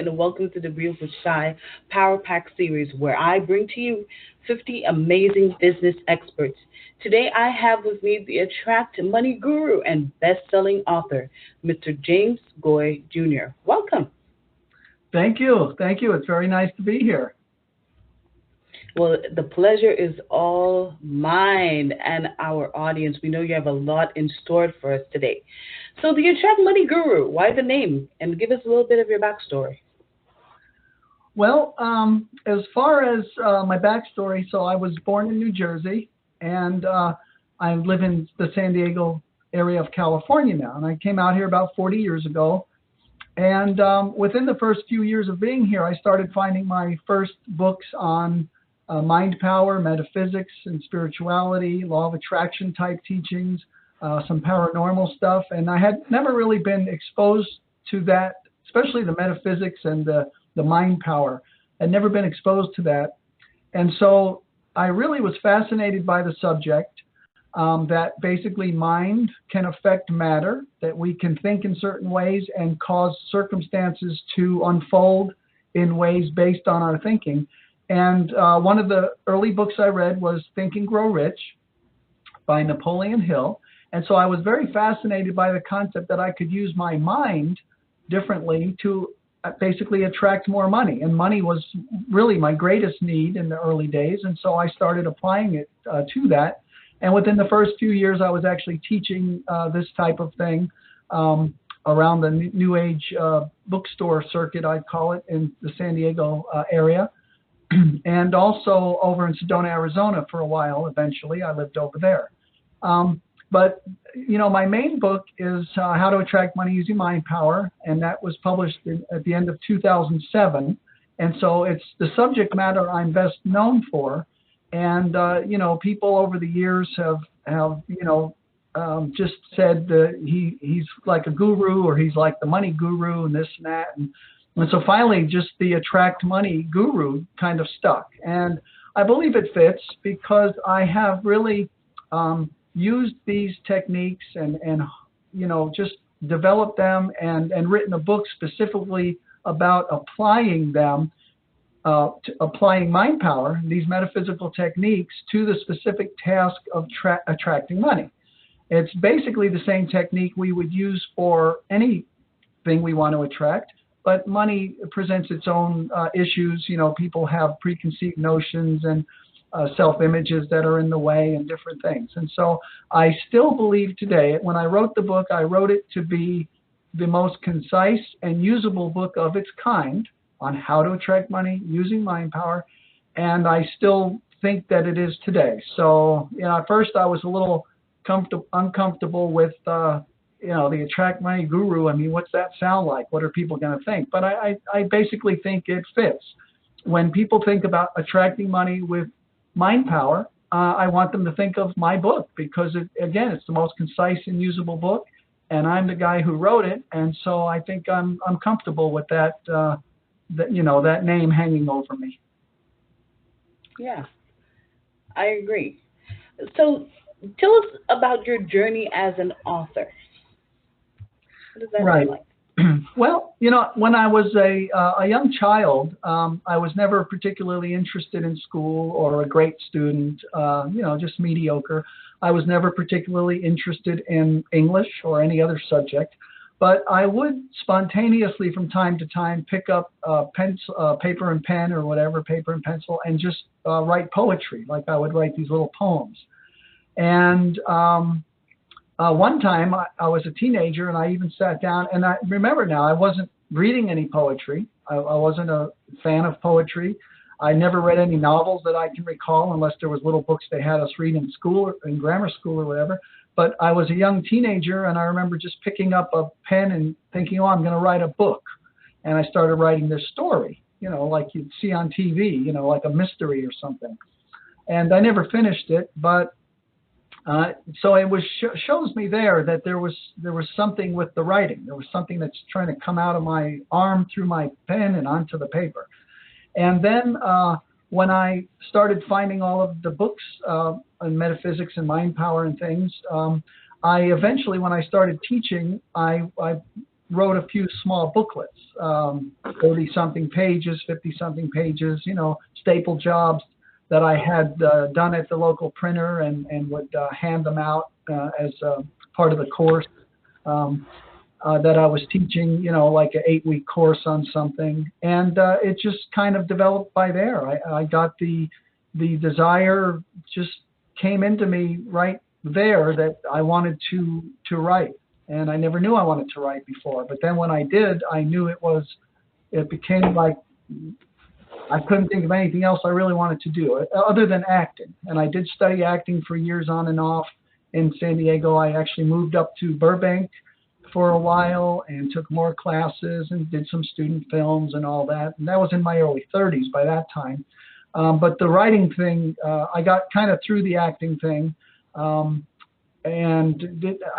and welcome to the Real with Shy Power Pack series, where I bring to you 50 amazing business experts. Today, I have with me the Attract Money Guru and best-selling author, Mr. James Goy Jr. Welcome. Thank you. Thank you. It's very nice to be here. Well, the pleasure is all mine and our audience. We know you have a lot in store for us today. So, the Attract Money Guru, why the name? And give us a little bit of your backstory. Well, as far as my backstory, so I was born in New Jersey, and I live in the San Diego area of California now. And I came out here about 40 years ago. And within the first few years of being here, I started finding my first books on mind power, metaphysics, and spirituality, law of attraction type teachings, some paranormal stuff. And I had never really been exposed to that, especially the metaphysics and the mind power. I'd never been exposed to that. And so I really was fascinated by the subject, that basically mind can affect matter, that we can think in certain ways and cause circumstances to unfold in ways based on our thinking. And one of the early books I read was Think and Grow Rich by Napoleon Hill. And so I was very fascinated by the concept that I could use my mind differently to basically attract more money. And money was really my greatest need in the early days. And so I started applying it to that. And within the first few years, I was actually teaching this type of thing around the New Age bookstore circuit, I'd call it, in the San Diego area. And also over in Sedona, Arizona for a while. Eventually, I lived over there. But, you know, my main book is How to Attract Money Using Mind Power, and that was published at the end of 2007. And so it's the subject matter I'm best known for. And, you know, people over the years have just said that he's like a guru, or he's like the money guru and this and that. And so finally, just the Attract Money Guru kind of stuck. And I believe it fits because I have really used these techniques and you know, just developed them and written a book specifically about applying them, applying mind power, these metaphysical techniques, to the specific task of attracting money. It's basically the same technique we would use for anything we want to attract. But money presents its own issues. You know, people have preconceived notions and self-images that are in the way and different things. And so I still believe today, when I wrote the book, I wrote it to be the most concise and usable book of its kind on how to attract money using mind power. And I still think that it is today. So, you know, at first I was a little uncomfortable with you know, the Attract Money Guru. I mean, what's that sound like? What are people going to think? But I basically think it fits. When people think about attracting money with mind power, I want them to think of my book because, again, it's the most concise and usable book, and I'm the guy who wrote it. And so I think I'm comfortable with that, you know, that name hanging over me. Yeah, I agree. So tell us about your journey as an author. What does that right. look like? Well, you know, when I was a young child, I was never particularly interested in school or a great student, you know, just mediocre. I was never particularly interested in English or any other subject, but I would spontaneously from time to time pick up paper and pen or whatever, paper and pencil, and just write poetry. Like I would write these little poems. And one time I was a teenager and I even sat down, and I remember now I wasn't reading any poetry. I wasn't a fan of poetry. I never read any novels that I can recall, unless there was little books they had us read in school, or in grammar school or whatever. But I was a young teenager, and I remember just picking up a pen and thinking, oh, I'm going to write a book. And I started writing this story, you know, like you'd see on TV, you know, like a mystery or something. And I never finished it, but so it was shows me there that there was something with the writing. There was something that's trying to come out of my arm through my pen and onto the paper. And then when I started finding all of the books on metaphysics and mind power and things, I eventually, when I started teaching, I wrote a few small booklets, 30-something pages, 50-something pages, staple jobs that I had done at the local printer and would hand them out as part of the course that I was teaching, like an 8-week course on something. And it just kind of developed by there. I got the desire just came into me right there that I wanted to write. And I never knew I wanted to write before. But then when I did, I knew it became like I couldn't think of anything else I really wanted to do other than acting. And I did study acting for years on and off in San Diego. I actually moved up to Burbank for a while and took more classes and did some student films and all that. And that was in my early 30s by that time. But the writing thing, I got kind of through the acting thing. I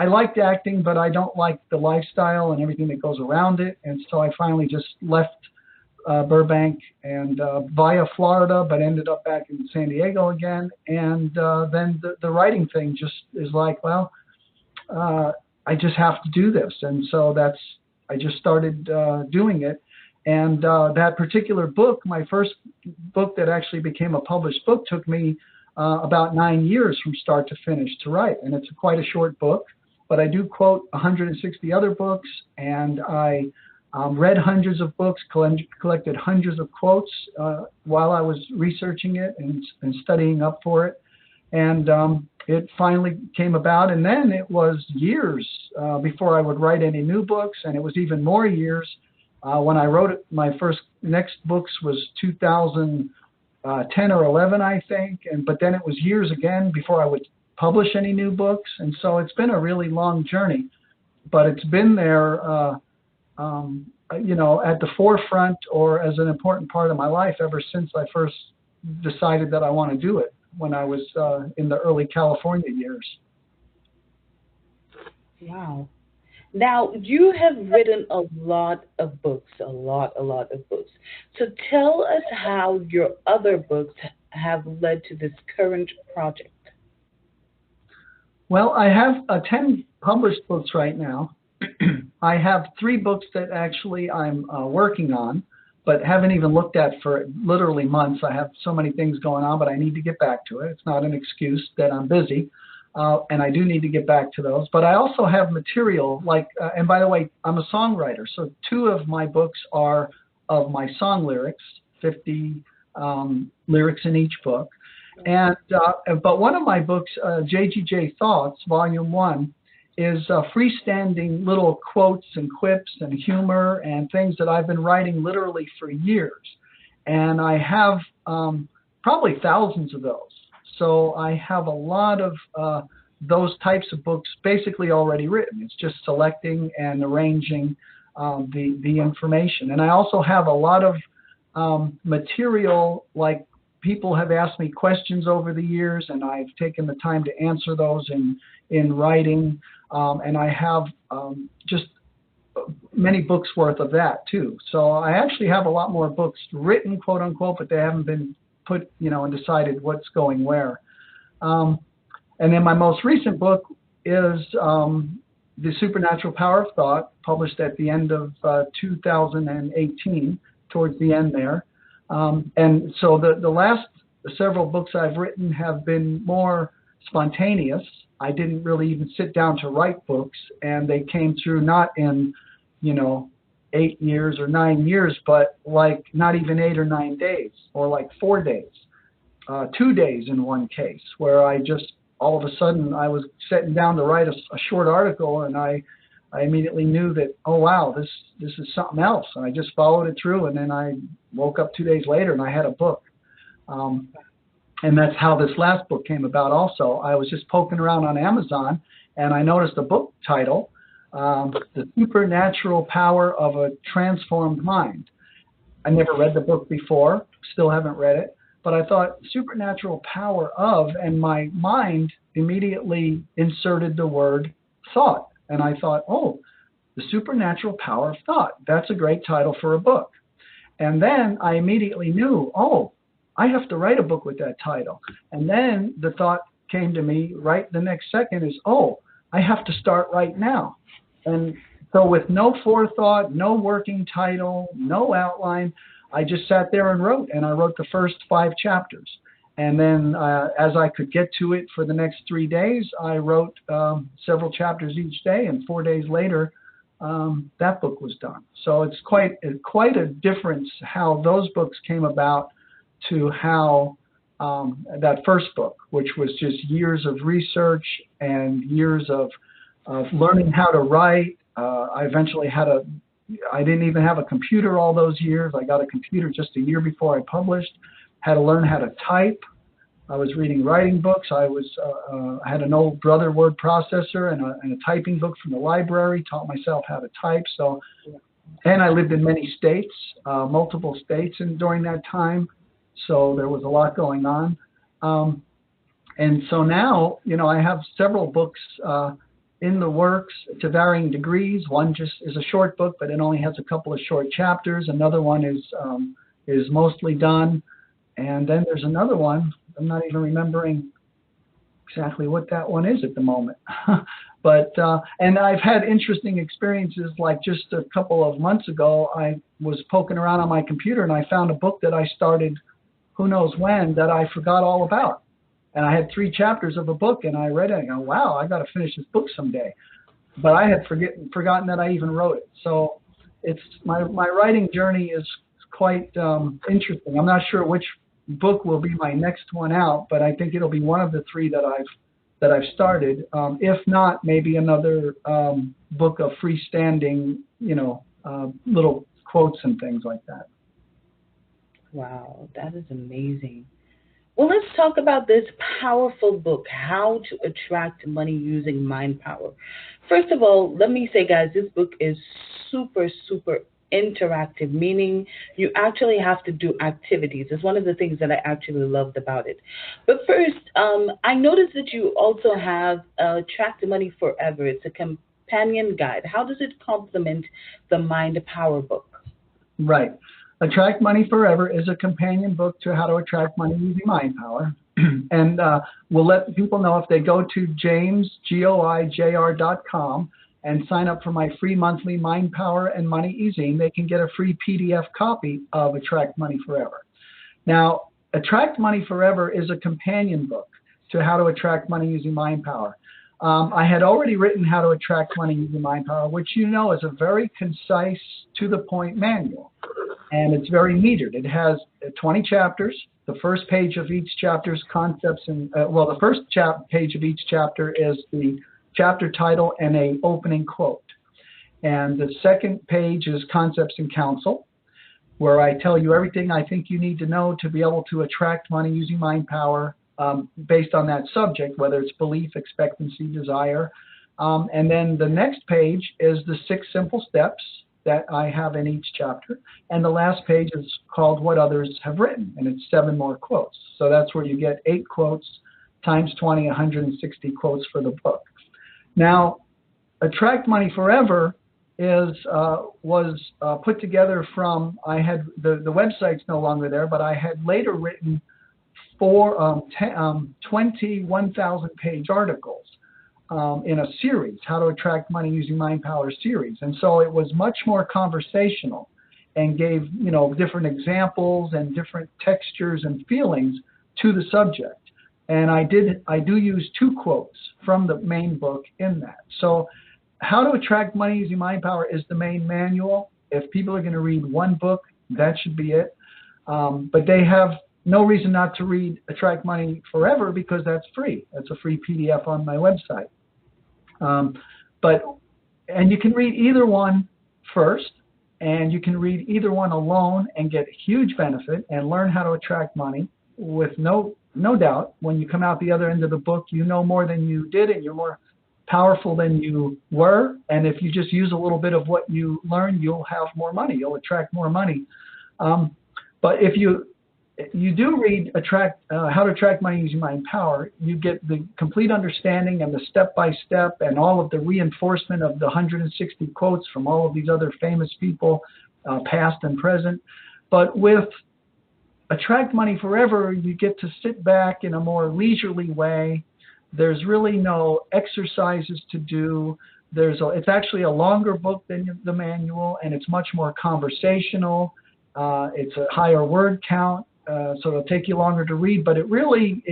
liked acting, but I don't like the lifestyle and everything that goes around it. And so I finally just left Burbank and via Florida, but ended up back in San Diego again. And then the writing thing just is like, well, I just have to do this. And so I just started doing it. And that particular book, my first book that actually became a published book, took me about 9 years from start to finish to write. And it's quite a short book, but I do quote 160 other books, and I read hundreds of books, collected hundreds of quotes while I was researching it and studying up for it. And it finally came about, and then it was years before I would write any new books, and it was even more years when I wrote it. My next books was 2010 or 11, I think, but then it was years again before I would publish any new books. And so it's been a really long journey, but it's been there, at the forefront or as an important part of my life ever since I first decided that I want to do it when I was in the early California years. Wow. Now, you have written a lot of books, a lot of books. So tell us how your other books have led to this current project. Well, I have 10 published books right now. I have 3 books that actually I'm working on, but haven't even looked at for literally months. I have so many things going on, but I need to get back to it. It's not an excuse that I'm busy. And I do need to get back to those. But I also have material and by the way, I'm a songwriter. So 2 of my books are of my song lyrics, 50 lyrics in each book. And but one of my books, JGJ Thoughts, Volume 1, is freestanding little quotes and quips and humor and things that I've been writing literally for years. And I have probably thousands of those. So I have a lot of those types of books basically already written. It's just selecting and arranging the information. And I also have a lot of material, like people have asked me questions over the years, and I've taken the time to answer those in writing. And I have just many books worth of that too. So I actually have a lot more books written, quote unquote, but they haven't been put, and decided what's going where. And then my most recent book is The Supernatural Power of Thought, published at the end of 2018, towards the end there. And so the last several books I've written have been more spontaneous. I didn't really even sit down to write books, and they came through not in, 8 years or 9 years, but like not even 8 or 9 days, or like 4 days, 2 days in one case, where I just, all of a sudden, I was sitting down to write a short article, and I immediately knew that, oh, wow, this is something else. And I just followed it through, and then I woke up 2 days later, and I had a book. And that's how this last book came about also. I was just poking around on Amazon, and I noticed a book title, The Supernatural Power of a Transformed Mind. I never read the book before, still haven't read it, but I thought supernatural power of, and my mind immediately inserted the word thought. And I thought, oh, The Supernatural Power of Thought. That's a great title for a book. And then I immediately knew, oh, I have to write a book with that title. And then the thought came to me right the next second is, oh, I have to start right now. And So with no forethought, no working title, no outline, I just sat there and wrote, and I wrote the first 5 chapters. And then as I could get to it for the next 3 days, I wrote several chapters each day, and 4 days later, that book was done. So it's quite a difference how those books came about to how that first book, which was just years of research and years of learning how to write. I eventually I didn't even have a computer all those years. I got a computer just a year before I published. Had to learn how to type. I was reading writing books. I had an old Brother word processor and a typing book from the library. Taught myself how to type. And I lived in many states, multiple states, during that time. So there was a lot going on. And so now, I have several books in the works to varying degrees. One just is a short book, but it only has a couple of short chapters. Another one is mostly done. And then there's another one. I'm not even remembering exactly what that one is at the moment. But and I've had interesting experiences, like just a couple of months ago, I was poking around on my computer and I found a book that I started who knows when that I forgot all about. And I had 3 chapters of a book, and I read it and I go, wow, I got to finish this book someday. But I had forgotten that I even wrote it. So it's my writing journey is quite interesting. I'm not sure which book will be my next one out, but I think it'll be one of the 3 that I've started. If not, maybe another book of freestanding, little quotes and things like that. Wow, that is amazing. Well, let's talk about this powerful book, How to Attract Money Using Mind Power. First of all, let me say, guys, this book is super, super interactive, meaning you actually have to do activities. It's one of the things that I actually loved about it. But first, I noticed that you also have Attract Money Forever. It's a companion guide. How does it complement the Mind Power book? Right. Attract Money Forever is a companion book to How to Attract Money Using Mind Power. And we'll let people know if they go to jamesgoijr.com and sign up for my free monthly Mind Power and Money e-zine, they can get a free PDF copy of Attract Money Forever. Now, Attract Money Forever is a companion book to How to Attract Money Using Mind Power. I had already written How to Attract Money Using Mind Power, which is a very concise, to-the-point manual. And it's very metered. It has 20 chapters. The first page of each chapter is concepts. The first page of each chapter is the chapter title and an opening quote. And the second page is concepts and counsel, where I tell you everything I think you need to know to be able to attract money using mind power based on that subject, whether it's belief, expectancy, desire. And then the next page is the 6 simple steps that I have in each chapter. And the last page is called What Others Have Written, and it's 7 more quotes. So that's where you get 8 quotes times 20, 160 quotes for the book. Now, Attract Money Forever was put together from, I had, the website's no longer there, but I had later written 21,000-page articles in a series, How to Attract Money Using Mind Power series. And so it was much more conversational and gave, different examples and different textures and feelings to the subject. And I do use 2 quotes from the main book in that. So How to Attract Money Using Mind Power is the main manual. If people are going to read one book, that should be it. But they have no reason not to read Attract Money Forever because that's free. That's a free PDF on my website. And you can read either one first, and you can read either one alone and get huge benefit and learn how to attract money with no doubt. When you come out the other end of the book, you know more than you did, and you're more powerful than you were. And if you just use a little bit of what you learned, you'll have more money. You'll attract more money. But if you do read How to Attract Money Using Mind Power, you get the complete understanding and the step-by-step and all of the reinforcement of the 160 quotes from all of these other famous people, past and present. But with Attract Money Forever, you get to sit back in a more leisurely way. There's really no exercises to do. it's actually a longer book than the manual, and it's much more conversational. It's a higher word count, so it'll take you longer to read, but it really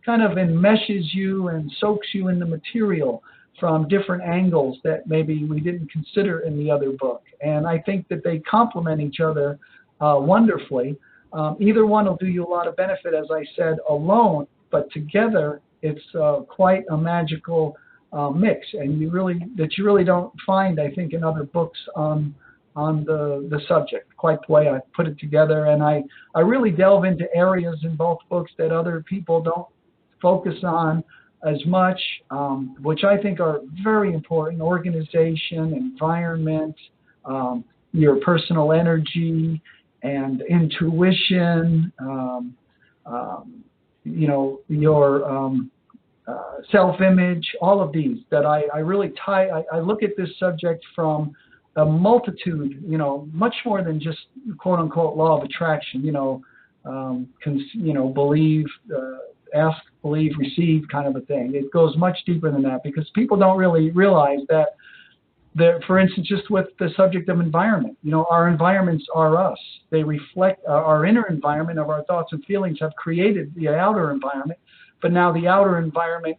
kind of enmeshes you and soaks you in the material from different angles that maybe we didn't consider in the other book. And I think that they complement each other wonderfully. Either one will do you a lot of benefit, as I said, alone, but together it's quite a magical mix, and you really don't find, I think, in other books on the subject, quite the way I put it together. And I really delve into areas in both books that other people don't focus on as much, which I think are very important: organization, environment, your personal energy and intuition, your self-image, all of these that I really I look at this subject from a multitude, much more than just quote unquote law of attraction, believe, ask, believe, receive kind of a thing. It goes much deeper than that, because people don't really realize that for instance, just with the subject of environment, our environments are us. They reflect our inner environment of our thoughts and feelings have created the outer environment, but now the outer environment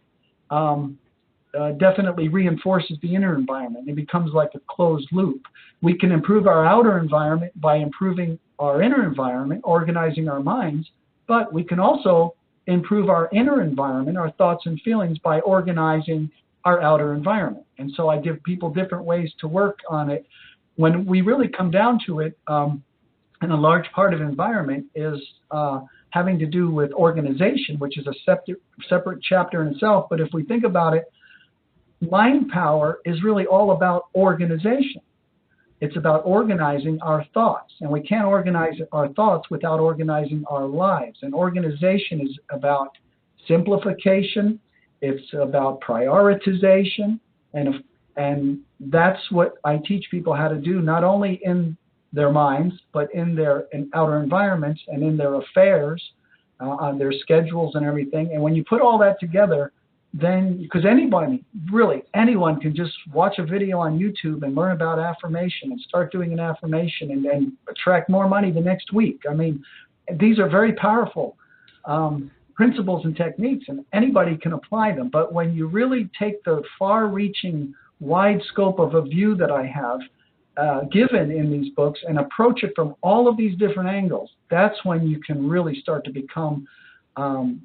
definitely reinforces the inner environment. It becomes like a closed loop. We can improve our outer environment by improving our inner environment, organizing our minds, but we can also improve our inner environment, our thoughts and feelings, by organizing our outer environment. And so I give people different ways to work on it. When we really come down to it, and a large part of environment is having to do with organization, which is a separate chapter in itself. But if we think about it, mind power is really all about organization. It's about organizing our thoughts, and we can't organize our thoughts without organizing our lives. And organization is about simplification. It's about prioritization, and that's what I teach people how to do, not only in their minds, but in their outer environments and in their affairs, on their schedules and everything. And when you put all that together, then, because anyone can just watch a video on YouTube and learn about affirmation and start doing an affirmation and then attract more money the next week. I mean, these are very powerful principles and techniques, and anybody can apply them. But when you really take the far-reaching, wide scope of a view that I have given in these books and approach it from all of these different angles, that's when you can really start to become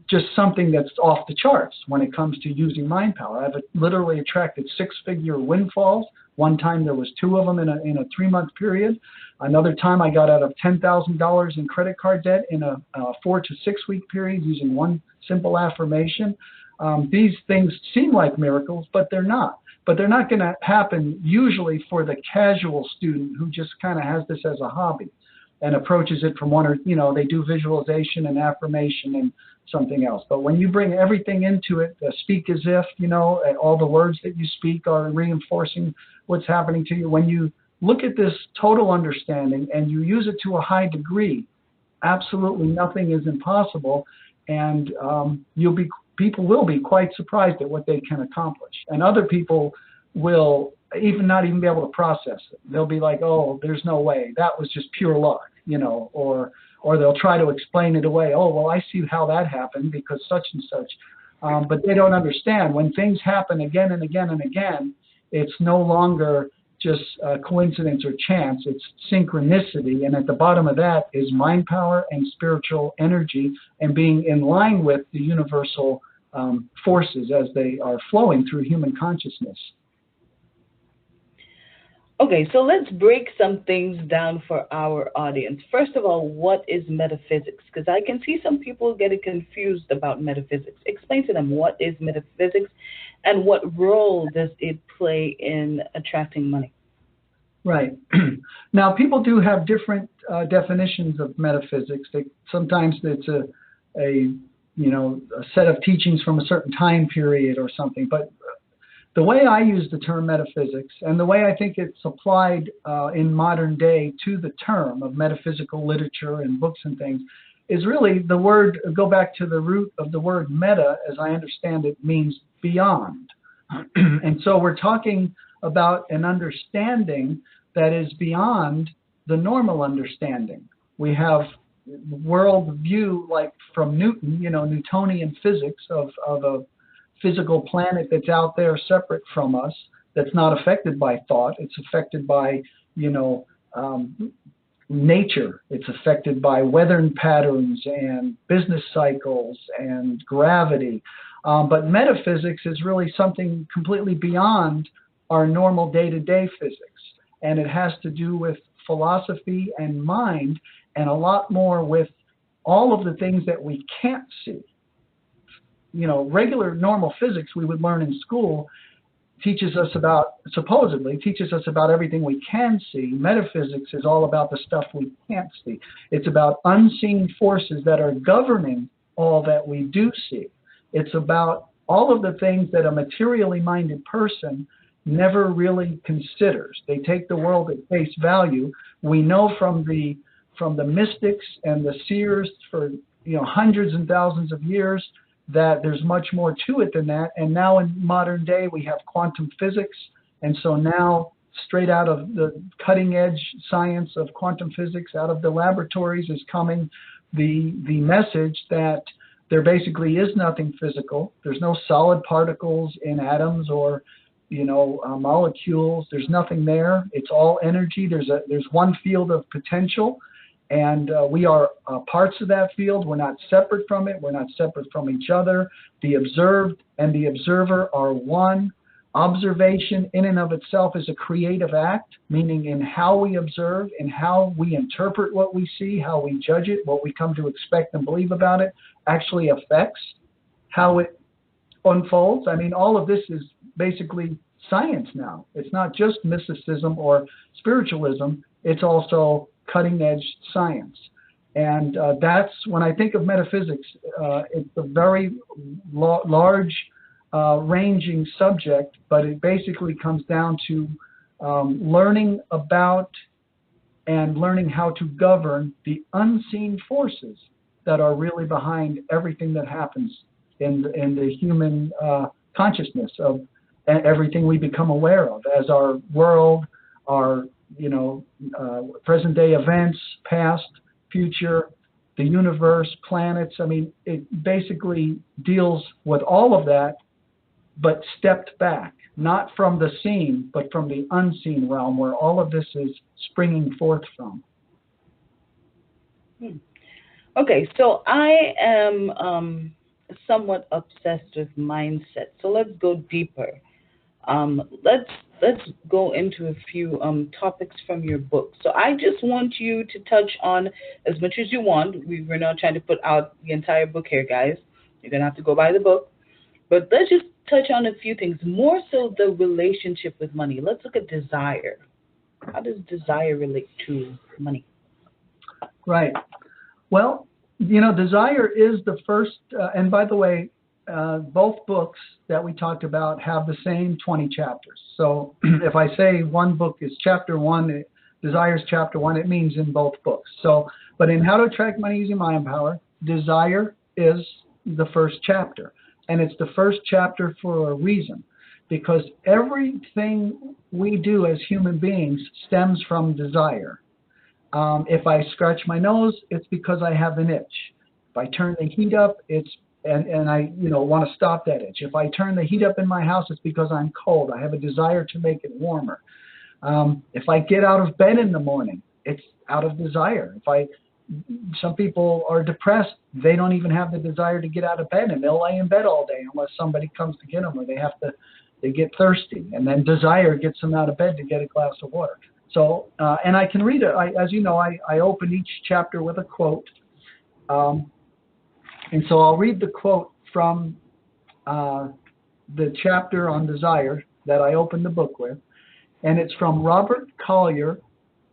just something that's off the charts when it comes to using mind power. I've literally attracted six-figure windfalls. One time there was 2 of them in a 3-month period. Another time I got out of $10,000 in credit card debt in a 4 to 6 week period using one simple affirmation. These things seem like miracles, but they're not. But they're not going to happen usually for the casual student who just kind of has this as a hobby and approaches it from they do visualization and affirmation and something else. But when you bring everything into it, speak as if, all the words that you speak are reinforcing what's happening to you. When you look at this total understanding and you use it to a high degree, absolutely nothing is impossible. And people will be quite surprised at what they can accomplish. And other people will not even be able to process it. They'll be like, oh, there's no way. That was just pure luck, or they'll try to explain it away. Oh, well, I see how that happened because such and such. But they don't understand. When things happen again and again and again, it's no longer just coincidence or chance. It's synchronicity. And at the bottom of that is mind power and spiritual energy and being in line with the universal forces as they are flowing through human consciousness. Okay, so let's break some things down for our audience. First of all, what is metaphysics? Because I can see some people getting confused about metaphysics. Explain to them, what is metaphysics and what role does it play in attracting money? Right. Now, people do have different definitions of metaphysics. Sometimes it's a set of teachings from a certain time period or something. But the way I use the term metaphysics, and the way I think it's applied in modern day to the term of metaphysical literature and books and things, is really the word, go back to the root of the word meta, as I understand it, means beyond. And so we're talking about an understanding that is beyond the normal understanding. We have world view like from Newton, Newtonian physics of a physical planet that's out there separate from us, that's not affected by thought. It's affected by, nature. It's affected by weather patterns and business cycles and gravity. But metaphysics is really something completely beyond our normal day-to-day physics. And it has to do with philosophy and mind, and a lot more with all of the things that we can't see. Regular normal physics we would learn in school supposedly teaches us about everything we can see. Metaphysics is all about the stuff we can't see. It's about unseen forces that are governing all that we do see. It's about all of the things that a materially minded person never really considers. They take the world at face value. We know from the mystics and the seers for hundreds and thousands of years that there's much more to it than that. And now in modern day we have quantum physics, and so now straight out of the cutting edge science of quantum physics, out of the laboratories, is coming the message that there basically is nothing physical. There's no solid particles in atoms or molecules. There's nothing there. It's all energy. There's one field of potential, and we are parts of that field. We're not separate from it. We're not separate from each other. The observed and the observer are one. Observation in and of itself is a creative act, meaning in how we observe, in how we interpret what we see, how we judge it, what we come to expect and believe about it, actually affects how it unfolds. I mean, all of this is basically science now. It's not just mysticism or spiritualism. It's also cutting-edge science. And that's, when I think of metaphysics, it's a very large ranging subject, but it basically comes down to learning about and learning how to govern the unseen forces that are really behind everything that happens in the human consciousness, of everything we become aware of as our world, our present day events, past, future, the universe, planets. I mean, it basically deals with all of that, but stepped back, not from the seen, but from the unseen realm where all of this is springing forth from. Okay, so I am somewhat obsessed with mindset. So let's go deeper. Let's go into a few topics from your book. So I just want you to touch on as much as you want. We're not trying to put out the entire book here, guys. You're gonna have to go buy the book. But let's just touch on a few things, more so the relationship with money. Let's look at desire. How does desire relate to money? Right. Well, desire is the first, and by the way, both books that we talked about have the same 20 chapters. So if I say one book is chapter 1, desire is chapter 1, it means in both books. So, but in How to Attract Money Using Mind Power, desire is the first chapter. And it's the first chapter for a reason, because everything we do as human beings stems from desire. If I scratch my nose, it's because I have an itch. If I turn the heat up, and I want to stop that itch. If I turn the heat up in my house, it's because I'm cold. I have a desire to make it warmer. If I get out of bed in the morning, it's out of desire. Some people are depressed. They don't even have the desire to get out of bed, and they'll lay in bed all day unless somebody comes to get them, or they get thirsty, and then desire gets them out of bed to get a glass of water. So, and I can read it. As you know, I open each chapter with a quote. And so I'll read the quote from the chapter on desire that I opened the book with. And it's from Robert Collier,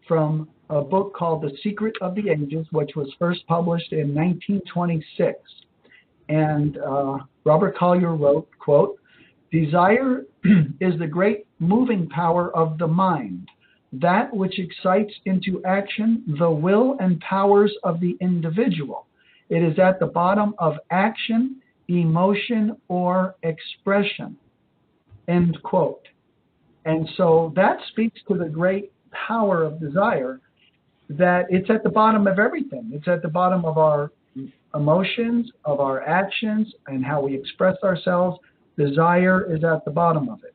from a book called The Secret of the Ages, which was first published in 1926. And Robert Collier wrote, quote, "Desire is the great moving power of the mind, that which excites into action the will and powers of the individual. It is at the bottom of action, emotion, or expression." end quote. And so that speaks to the great power of desire, that it's at the bottom of everything. It's at the bottom of our emotions, of our actions, and how we express ourselves. Desire is at the bottom of it.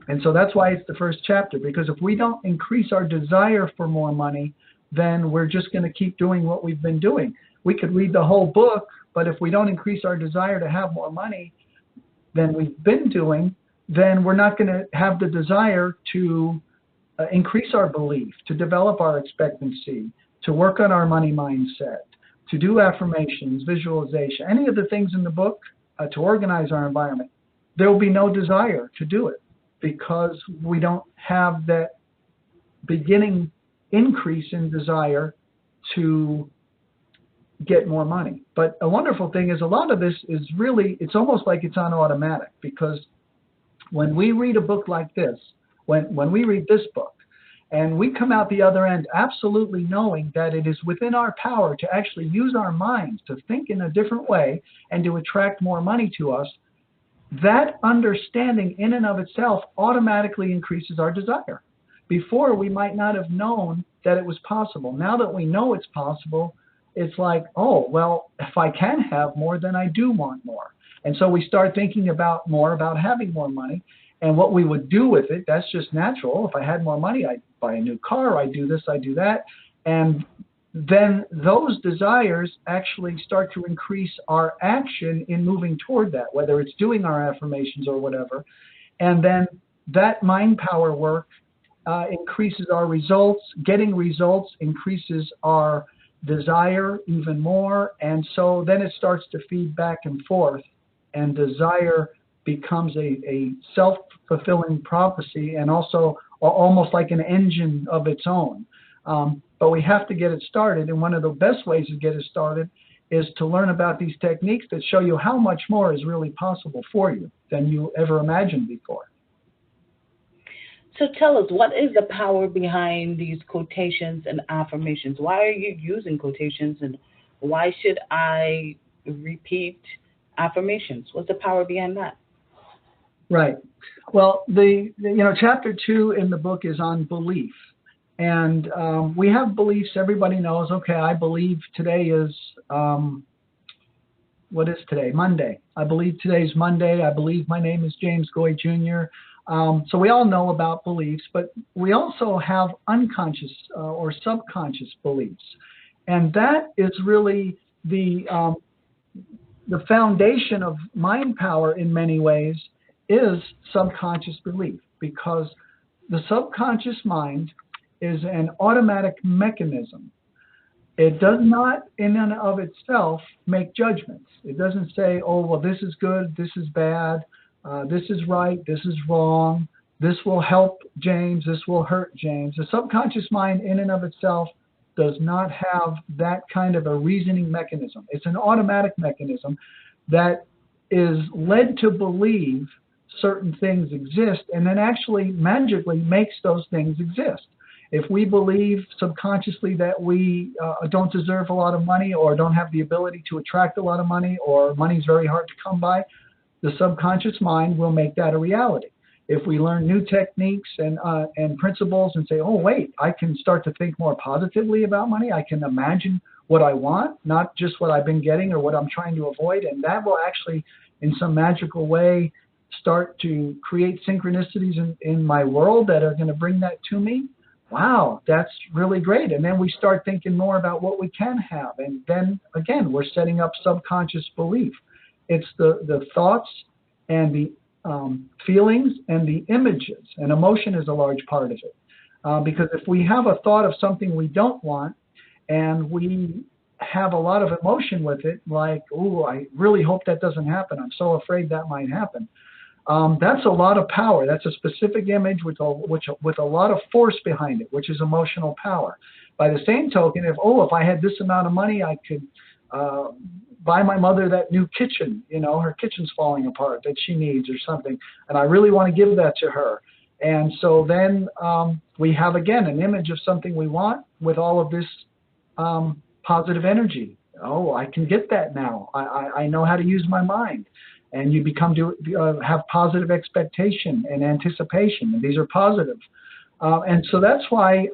And so that's why it's the first chapter, because if we don't increase our desire for more money, then we're just going to keep doing what we've been doing. We could read the whole book, but if we don't increase our desire to have more money than we've been doing, then we're not going to have the desire to increase our belief, to develop our expectancy, to work on our money mindset, to do affirmations, visualization, any of the things in the book, to organize our environment. There will be no desire to do it because we don't have that beginning increase in desire to get more money. But a wonderful thing is a lot of this is really, it's almost like it's on automatic, because when we read a book like this, when we read this book, and we come out the other end absolutely knowing that it is within our power to actually use our minds to think in a different way and to attract more money to us, that understanding in and of itself automatically increases our desire. Before, we might not have known that it was possible. Now that we know it's possible, it's like, oh, well, if I can have more, then I do want more. And so we start thinking about having more money and what we would do with it. That's just natural. If I had more money, I'd buy a new car, I'd do this, I'd do that. And then those desires actually start to increase our action in moving toward that, whether it's doing our affirmations or whatever. And then that mind power work increases our results. Getting results increases our desire even more. And so then it starts to feed back and forth, and desire becomes a self-fulfilling prophecy, and also almost like an engine of its own. But we have to get it started, and one of the best ways to get it started is to learn about these techniques that show you how much more is really possible for you than you ever imagined before. So tell us, what is the power behind these quotations and affirmations? Why are you using quotations, and why should I repeat affirmations? What's the power behind that? Right. Well, the chapter 2 in the book is on belief. And we have beliefs. Everybody knows, okay, I believe today is, what is today? Monday. I believe today's Monday. I believe my name is James Goy Jr. So we all know about beliefs, but we also have unconscious or subconscious beliefs. And that is really the foundation of mind power in many ways is subconscious belief, because the subconscious mind is an automatic mechanism. It does not in and of itself make judgments. It doesn't say, oh, well, this is good, this is bad, this is right, this is wrong, this will help James, this will hurt James. The subconscious mind in and of itself does not have that kind of a reasoning mechanism. It's an automatic mechanism that is led to believe certain things exist, and then actually magically makes those things exist. If we believe subconsciously that we don't deserve a lot of money, or don't have the ability to attract a lot of money, or money's very hard to come by, the subconscious mind will make that a reality. If we learn new techniques and principles and say, oh, wait, I can start to think more positively about money. I can imagine what I want, not just what I've been getting or what I'm trying to avoid. And that will actually, in some magical way, start to create synchronicities in my world that are going to bring that to me. Wow, that's really great. And then we start thinking more about what we can have. And then, again, we're setting up subconscious belief. It's the thoughts and the feelings and the images. And emotion is a large part of it. Because if we have a thought of something we don't want, and we have a lot of emotion with it, like, oh, I really hope that doesn't happen, I'm so afraid that might happen. That's a lot of power. That's a specific image with a lot of force behind it, which is emotional power. By the same token, if I had this amount of money, I could buy my mother that new kitchen, her kitchen's falling apart that she needs or something, and I really want to give that to her. And so then we have, again, an image of something we want with all of this positive energy. Oh, I can get that now. I know how to use my mind. and you become to have positive expectation and anticipation, and these are positive. And so that's why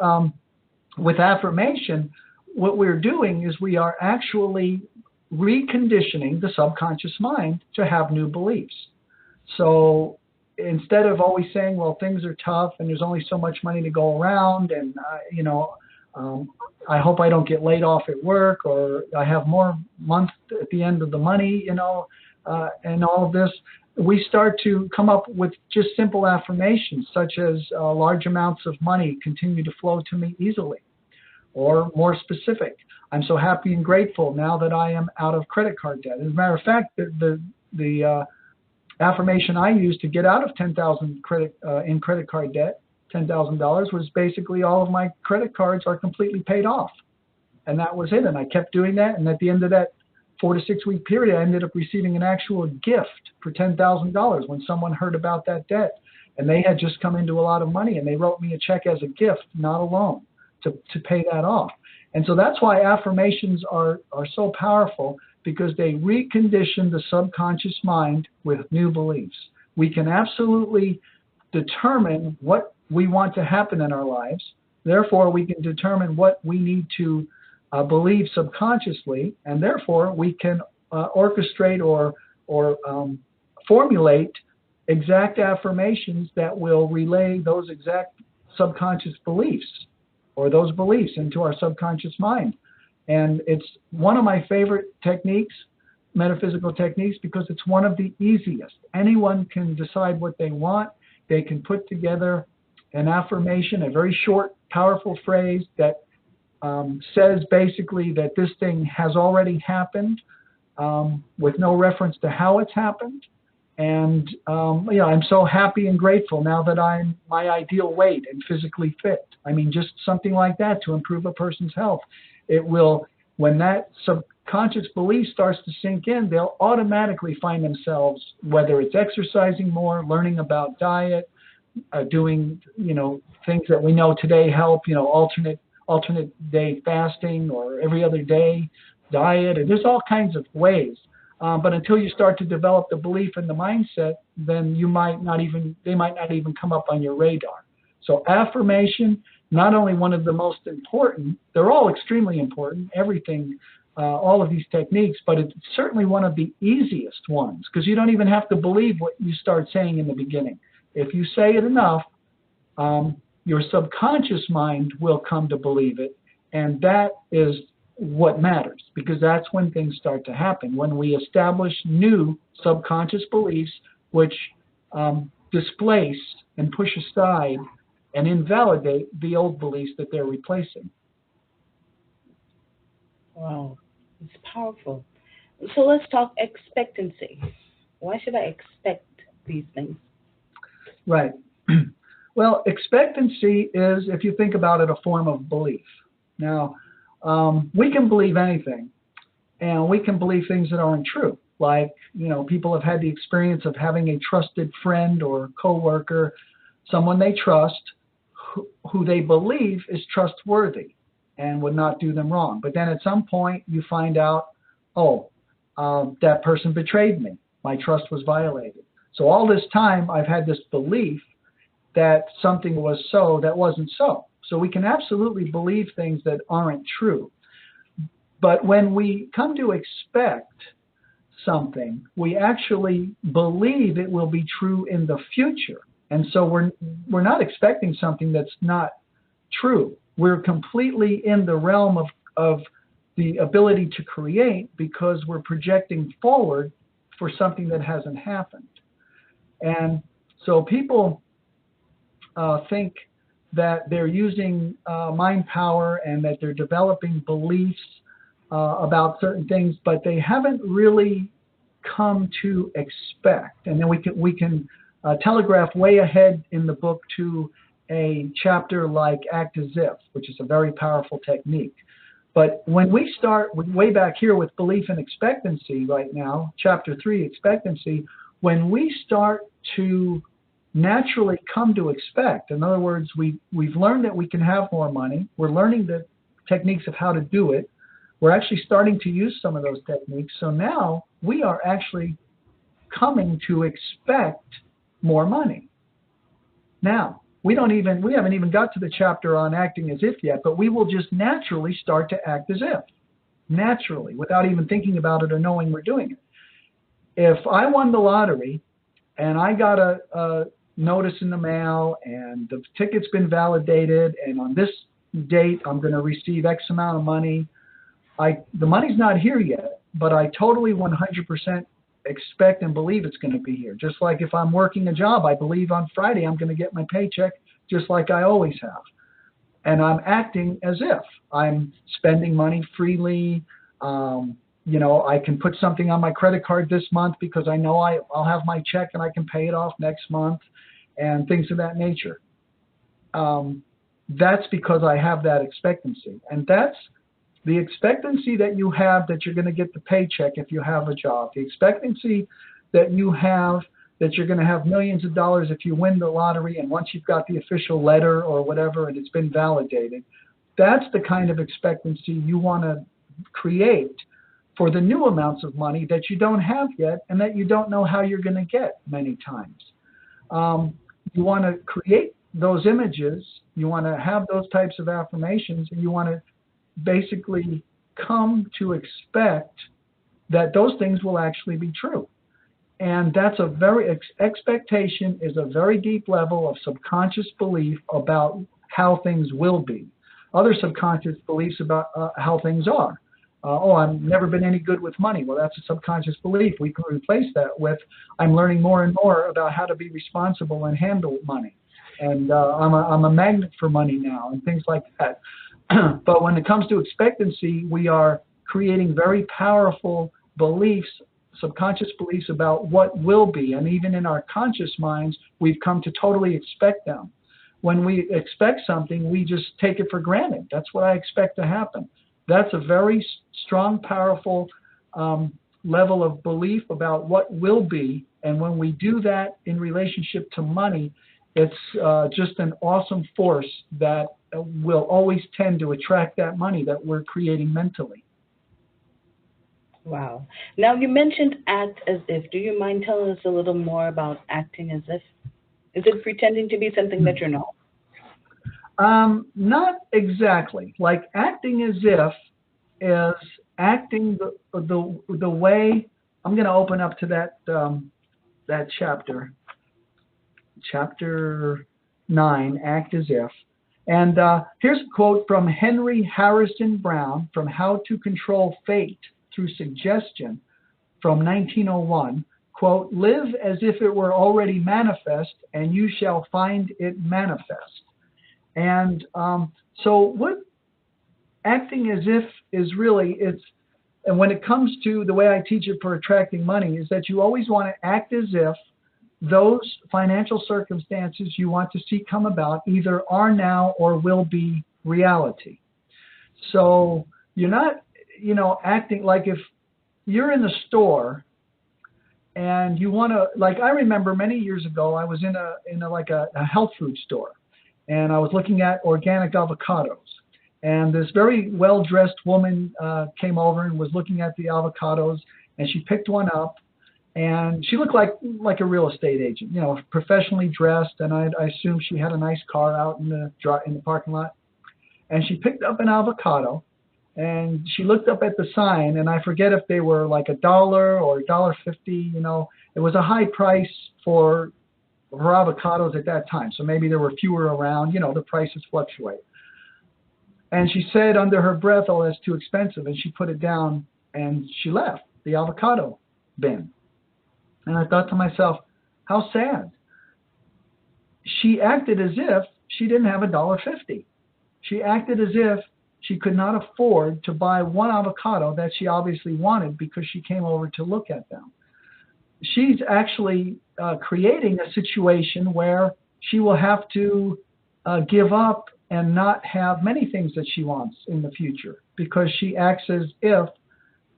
with affirmation, what we're doing is we are actually reconditioning the subconscious mind to have new beliefs. So instead of always saying, well, things are tough and there's only so much money to go around, and I hope I don't get laid off at work, or I have more months at the end of the money, and all of this, we start to come up with just simple affirmations such as large amounts of money continue to flow to me easily, or more specific, I'm so happy and grateful now that I am out of credit card debt. As a matter of fact, the affirmation I used to get out of $10,000 in credit card debt, $10,000, was basically all of my credit cards are completely paid off, and that was it. And I kept doing that, and at the end of that 4 to 6 week period, I ended up receiving an actual gift for $10,000 when someone heard about that debt, and they had just come into a lot of money, and they wrote me a check as a gift, not a loan, to pay that off. And so that's why affirmations are so powerful, because they recondition the subconscious mind with new beliefs. We can absolutely determine what we want to happen in our lives. Therefore, we can determine what we need to believe subconsciously, and therefore we can orchestrate or formulate exact affirmations that will relay those exact subconscious beliefs, or those beliefs, into our subconscious mind. And it's one of my favorite techniques, metaphysical techniques, because it's one of the easiest. Anyone can decide what they want. They can put together an affirmation, a very short, powerful phrase that says basically that this thing has already happened, with no reference to how it's happened. And I'm so happy and grateful now that I'm my ideal weight and physically fit. I mean, just something like that to improve a person's health. It will, when that subconscious belief starts to sink in, they'll automatically find themselves, whether it's exercising more, learning about diet, doing, things that we know today help, alternate day fasting, or every other day diet. And there's all kinds of ways. But until you start to develop the belief and the mindset, then they might not even come up on your radar. So affirmation, not only one of the most important, they're all extremely important, everything, all of these techniques, but it's certainly one of the easiest ones, because you don't even have to believe what you start saying in the beginning. If you say it enough, your subconscious mind will come to believe it, and that is what matters, because that's when things start to happen, when we establish new subconscious beliefs which displace and push aside and invalidate the old beliefs that they're replacing. Wow, it's powerful. So let's talk expectancy. Why should I expect these things? Right. Well, expectancy is, if you think about it, a form of belief. Now, we can believe anything, and we can believe things that aren't true. Like, people have had the experience of having a trusted friend or coworker, someone they trust, who they believe is trustworthy and would not do them wrong. But then at some point you find out, that person betrayed me. My trust was violated. So all this time I've had this belief that something was so that wasn't so. So we can absolutely believe things that aren't true. But when we come to expect something, we actually believe it will be true in the future. And so we're not expecting something that's not true. We're completely in the realm of the ability to create, because we're projecting forward for something that hasn't happened. And so people think that they're using mind power and that they're developing beliefs about certain things, but they haven't really come to expect. And then we can telegraph way ahead in the book to a chapter like Act As If, which is a very powerful technique. But when we start way back here with belief and expectancy right now, chapter 3, expectancy, when we start to naturally come to expect, in other words, we've learned that we can have more money, we're learning the techniques of how to do it, we're actually starting to use some of those techniques. So now we are actually coming to expect more money. Now, we haven't even got to the chapter on acting as if yet, but we will just naturally start to act as if, naturally, without even thinking about it or knowing we're doing it. If I won the lottery and I got a notice in the mail and the ticket's been validated and on this date I'm going to receive X amount of money, the money's not here yet, but I totally 100% expect and believe it's going to be here. Just like if I'm working a job, I believe on Friday I'm going to get my paycheck just like I always have. And I'm acting as if I'm spending money freely. I can put something on my credit card this month because I know I'll have my check and I can pay it off next month and things of that nature. That's because I have that expectancy. And that's the expectancy that you have that you're going to get the paycheck if you have a job. The expectancy that you have that you're going to have millions of dollars if you win the lottery, and once you've got the official letter or whatever and it's been validated, that's the kind of expectancy you want to create for the new amounts of money that you don't have yet and that you don't know how you're going to get many times. You want to create those images, you want to have those types of affirmations, and you want to basically come to expect that those things will actually be true. And that's expectation is a very deep level of subconscious belief about how things will be. Other subconscious beliefs about how things are. I've never been any good with money. Well, that's a subconscious belief. We can replace that with, I'm learning more and more about how to be responsible and handle money. And I'm a magnet for money now and things like that. But when it comes to expectancy, we are creating very powerful beliefs, subconscious beliefs about what will be. And even in our conscious minds, we've come to totally expect them. When we expect something, we just take it for granted. That's what I expect to happen. That's a very strong, powerful level of belief about what will be. And when we do that in relationship to money, it's just an awesome force that will always tend to attract that money that we're creating mentally. Wow. Now, you mentioned act as if. Do you mind telling us a little more about acting as if? Is it pretending to be something that you're not? Not exactly. Like acting as if is acting the way. I'm going to open up to that chapter 9, Act as If. And here's a quote from Henry Harrison Brown from How to Control Fate Through Suggestion from 1901. Quote, live as if it were already manifest, and you shall find it manifest. And so what acting as if is really, and when it comes to the way I teach it for attracting money, is that you always want to act as if those financial circumstances you want to see come about either are now or will be reality. So you're not, acting like if you're in the store and you want to, like I remember many years ago, I was in a health food store, and I was looking at organic avocados. And this very well-dressed woman came over and was looking at the avocados, and she picked one up. And she looked like a real estate agent, professionally dressed, and I assume she had a nice car out in the parking lot. And she picked up an avocado, and she looked up at the sign, and I forget if they were like $1 or $1.50. It was a high price for avocados at that time, so maybe there were fewer around. The prices fluctuate. And she said under her breath, "Oh, that's too expensive," and she put it down, and she left the avocado bin. And I thought to myself, how sad. She acted as if she didn't have $1.50. She acted as if she could not afford to buy one avocado that she obviously wanted because she came over to look at them. She's actually creating a situation where she will have to give up and not have many things that she wants in the future because she acts as if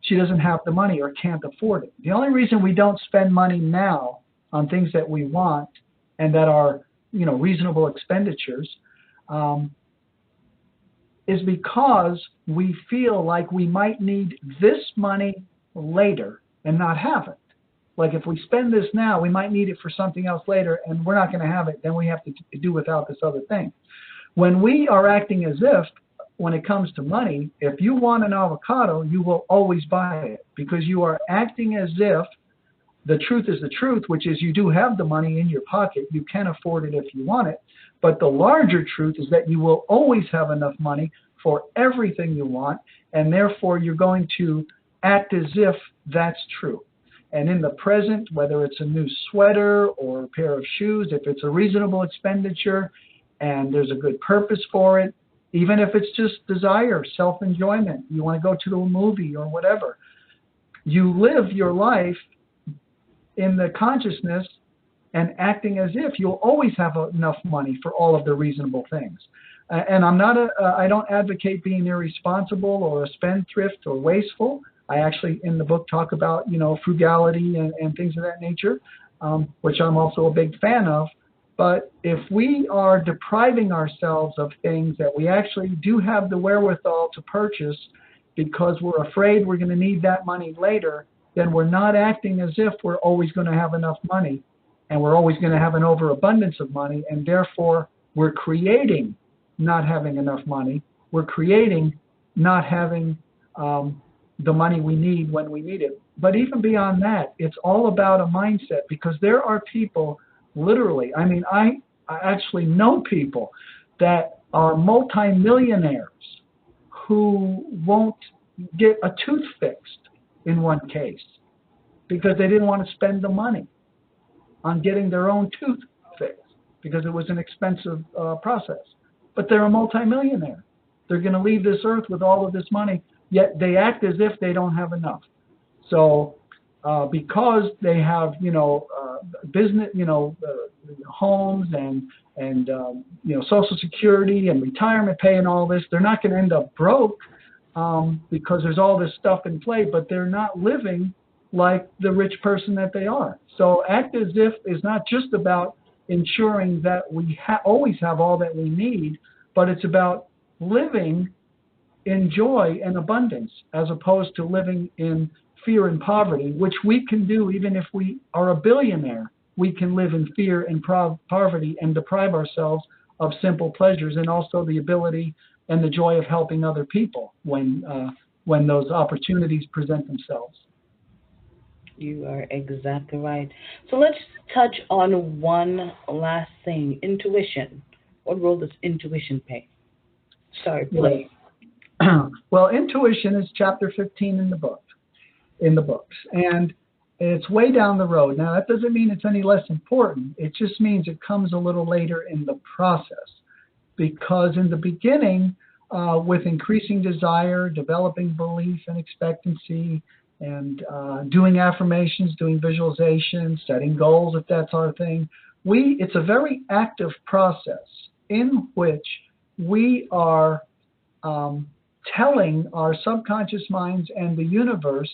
she doesn't have the money or can't afford it. The only reason we don't spend money now on things that we want and that are, reasonable expenditures is because we feel like we might need this money later and not have it. Like if we spend this now, we might need it for something else later, and we're not going to have it. Then we have to do without this other thing. When we are acting as if, when it comes to money, if you want an avocado, you will always buy it because you are acting as if the truth is the truth, which is you do have the money in your pocket. You can afford it if you want it. But the larger truth is that you will always have enough money for everything you want, and therefore you're going to act as if that's true. And in the present, whether it's a new sweater or a pair of shoes, if it's a reasonable expenditure and there's a good purpose for it, even if it's just desire, self-enjoyment, you want to go to a movie or whatever, you live your life in the consciousness and acting as if you'll always have enough money for all of the reasonable things. And I don't advocate being irresponsible or a spendthrift or wasteful. I actually, in the book, talk about, frugality and things of that nature, which I'm also a big fan of. But if we are depriving ourselves of things that we actually do have the wherewithal to purchase because we're afraid we're going to need that money later, then we're not acting as if we're always going to have enough money and we're always going to have an overabundance of money, and therefore we're creating not having enough money. We're creating not having the money we need when we need it. But even beyond that, it's all about a mindset, because there are people, literally, I actually know people that are multimillionaires who won't get a tooth fixed in one case because they didn't want to spend the money on getting their own tooth fixed because it was an expensive process. But they're a multimillionaire. They're going to leave this earth with all of this money, yet they act as if they don't have enough. So because they have, business, homes and Social Security and retirement pay and all this, they're not going to end up broke because there's all this stuff in play, but they're not living like the rich person that they are. So act as if is not just about ensuring that we always have all that we need, but it's about living in joy and abundance as opposed to living in fear and poverty, which we can do even if we are a billionaire. We can live in fear and poverty and deprive ourselves of simple pleasures and also the ability and the joy of helping other people when those opportunities present themselves. You are exactly right. So let's touch on one last thing, intuition. What role does intuition play? Play. Well, intuition is chapter 15 in the books, and it's way down the road. Now, that doesn't mean it's any less important. It just means it comes a little later in the process, because in the beginning, with increasing desire, developing belief and expectancy, and doing affirmations, doing visualization, setting goals, if that's our thing, it's a very active process in which we are telling our subconscious minds and the universe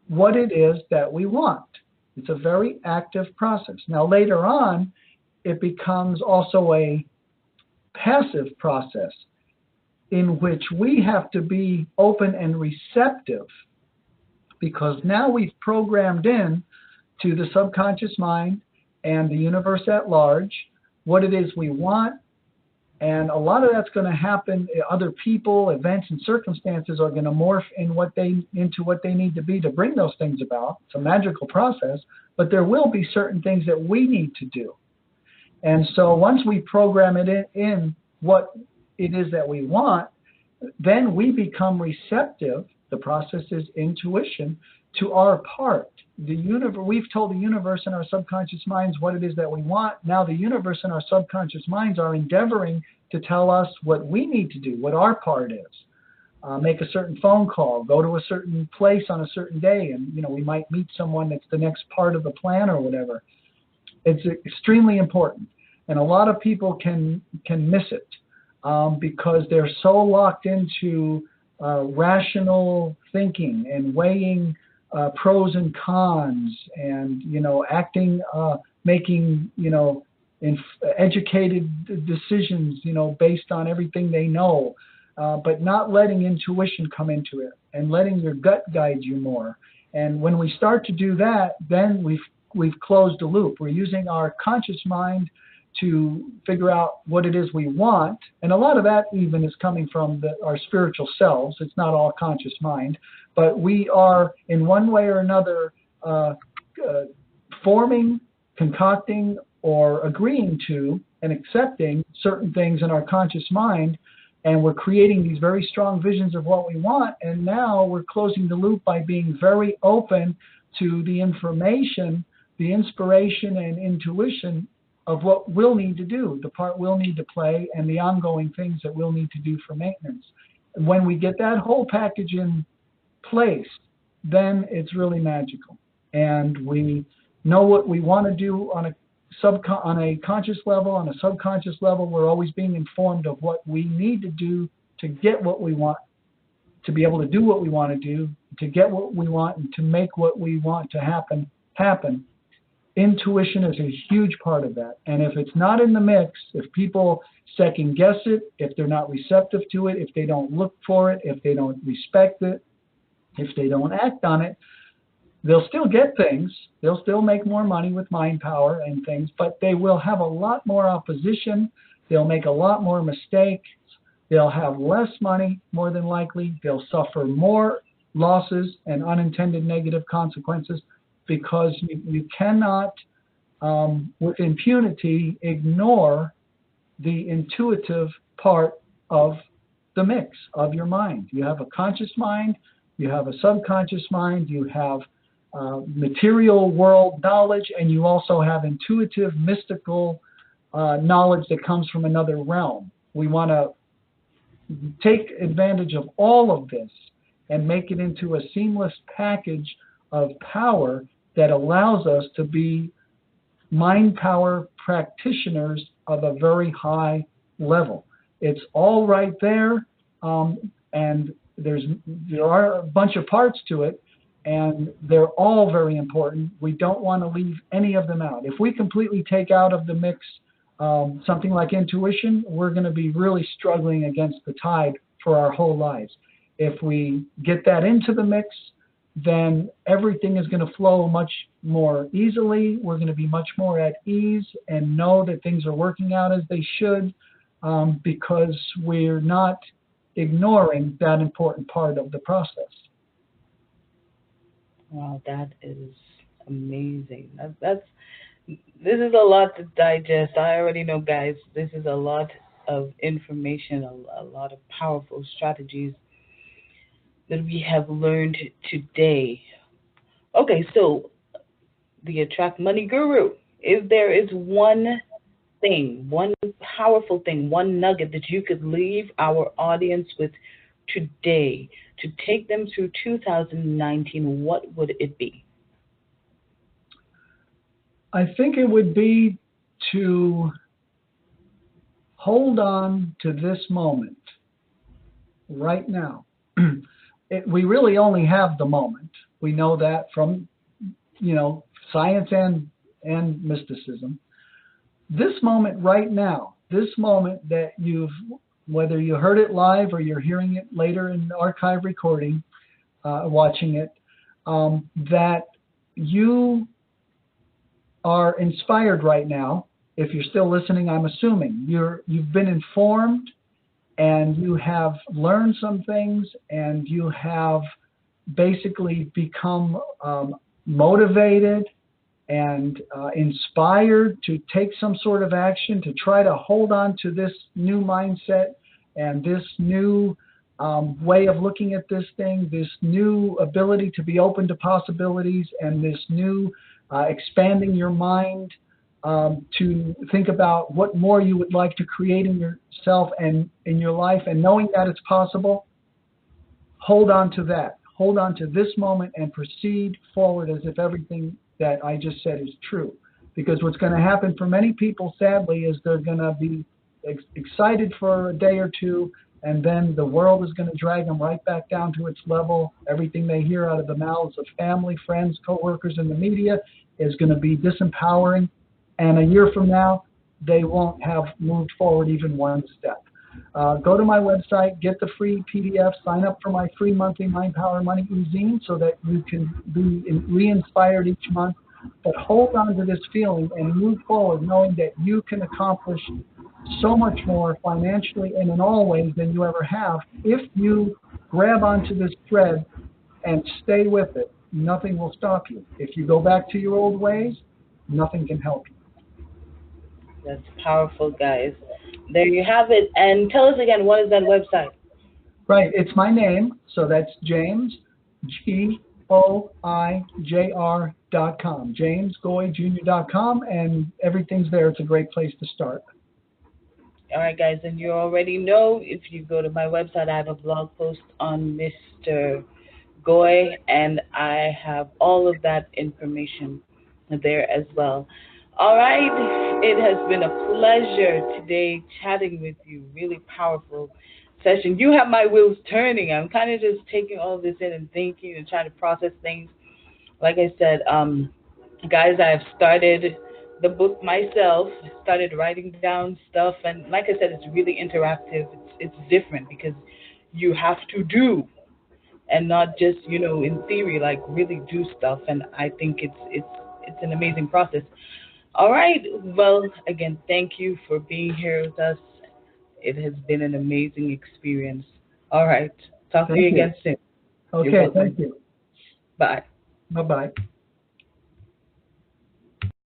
what it is that we want. It's a very active process. Now, later on, it becomes also a passive process in which we have to be open and receptive, because now we've programmed in to the subconscious mind and the universe at large what it is we want. And a lot of that's going to happen. Other people, events, and circumstances are going to morph into what they need to be to bring those things about. It's a magical process, but there will be certain things that we need to do. And so once we program it in what it is that we want, then we become receptive. The process is intuition to our part. The universe, we've told the universe and our subconscious minds what it is that we want. Now the universe and our subconscious minds are endeavoring to tell us what we need to do, what our part is. Make a certain phone call, go to a certain place on a certain day, and we might meet someone that's the next part of the plan or whatever. It's extremely important, and a lot of people can miss it because they're so locked into rational thinking and weighing pros and cons, and acting, making educated decisions, based on everything they know, but not letting intuition come into it and letting your gut guide you more, And when we start to do that, then we've closed the loop. We're using our conscious mind to figure out what it is we want. And a lot of that even is coming from our spiritual selves. It's not all conscious mind. But we are, in one way or another, forming, concocting, or agreeing to and accepting certain things in our conscious mind. And we're creating these very strong visions of what we want. And now we're closing the loop by being very open to the information, the inspiration and intuition of what we'll need to do, the part we'll need to play, and the ongoing things that we'll need to do for maintenance. And when we get that whole package in place, then it's really magical. And we know what we want to do on a conscious level. On a subconscious level, we're always being informed of what we need to do to get what we want, to be able to do what we want to do, to get what we want, and to make what we want to happen. Intuition is a huge part of that. And if it's not in the mix, if people second guess it, if they're not receptive to it, if they don't look for it, if they don't respect it, if they don't act on it, they'll still get things. They'll still make more money with mind power and things, but they will have a lot more opposition. They'll make a lot more mistakes. They'll have less money, more than likely. They'll suffer more losses and unintended negative consequences, because you cannot, with impunity, ignore the intuitive part of the mix of your mind. You have a conscious mind, you have a subconscious mind, you have material world knowledge, and you also have intuitive, mystical knowledge that comes from another realm. We want to take advantage of all of this and make it into a seamless package of power that allows us to be mind power practitioners of a very high level. It's all right there, and there are a bunch of parts to it, and they're all very important. We don't want to leave any of them out. If we completely take out of the mix something like intuition, we're going to be really struggling against the tide for our whole lives. If we get that into the mix, then everything is going to flow much more easily. We're going to be much more at ease and know that things are working out as they should, because we're not ignoring that important part of the process. Wow, that is amazing. This is a lot to digest. I already know, guys, this is a lot of information, a lot of powerful strategies that we have learned today. Okay, so the Attract Money Guru, if there is one thing, one powerful thing, one nugget that you could leave our audience with today to take them through 2019, what would it be? I think it would be to hold on to this moment right now. We really only have the moment. We know that from, science and mysticism. This moment right now, this moment that whether you heard it live or you're hearing it later in the archive recording, watching it, that you are inspired right now. If you're still listening, I'm assuming you've been informed, and you have learned some things, and you have basically become motivated and inspired to take some sort of action to try to hold on to this new mindset and this new way of looking at this thing, this new ability to be open to possibilities, and this new expanding your mind to think about what more you would like to create in yourself and in your life, and knowing that it's possible. Hold on to that. Hold on to this moment and proceed forward as if everything that I just said is true. Because what's going to happen for many people, sadly, is they're going to be excited for a day or two, and then the world is going to drag them right back down to its level. Everything they hear out of the mouths of family, friends, coworkers, and the media is going to be disempowering. And a year from now, they won't have moved forward even one step. Go to my website, get the free PDF, sign up for my free monthly Mind Power Money e-zine so that you can be re-inspired each month. But hold on to this feeling and move forward knowing that you can accomplish so much more financially and in all ways than you ever have if you grab onto this thread and stay with it. Nothing will stop you. If you go back to your old ways, nothing can help you. That's powerful, guys. There you have it. And tell us again, what is that website? Right, it's my name, so that's James, GOIJR.com, JamesGoyJr.com, and everything's there. It's a great place to start. All right, guys, and you already know if you go to my website, I have a blog post on Mr. Goy, and I have all of that information there as well. All right, it has been a pleasure today chatting with you. Really powerful session. You have my wheels turning. I'm kind of just taking all this in and thinking and trying to process things. Like I said, guys, I've started the book myself, started writing down stuff, and like I said, it's really interactive. It's different because you have to do and not just in theory, like really do stuff. And I think it's an amazing process. All right. Well, again, thank you for being here with us. It has been an amazing experience. All right. Talk to you Thank you. again soon. You're Okay, welcome. thank you. Bye. Bye-bye.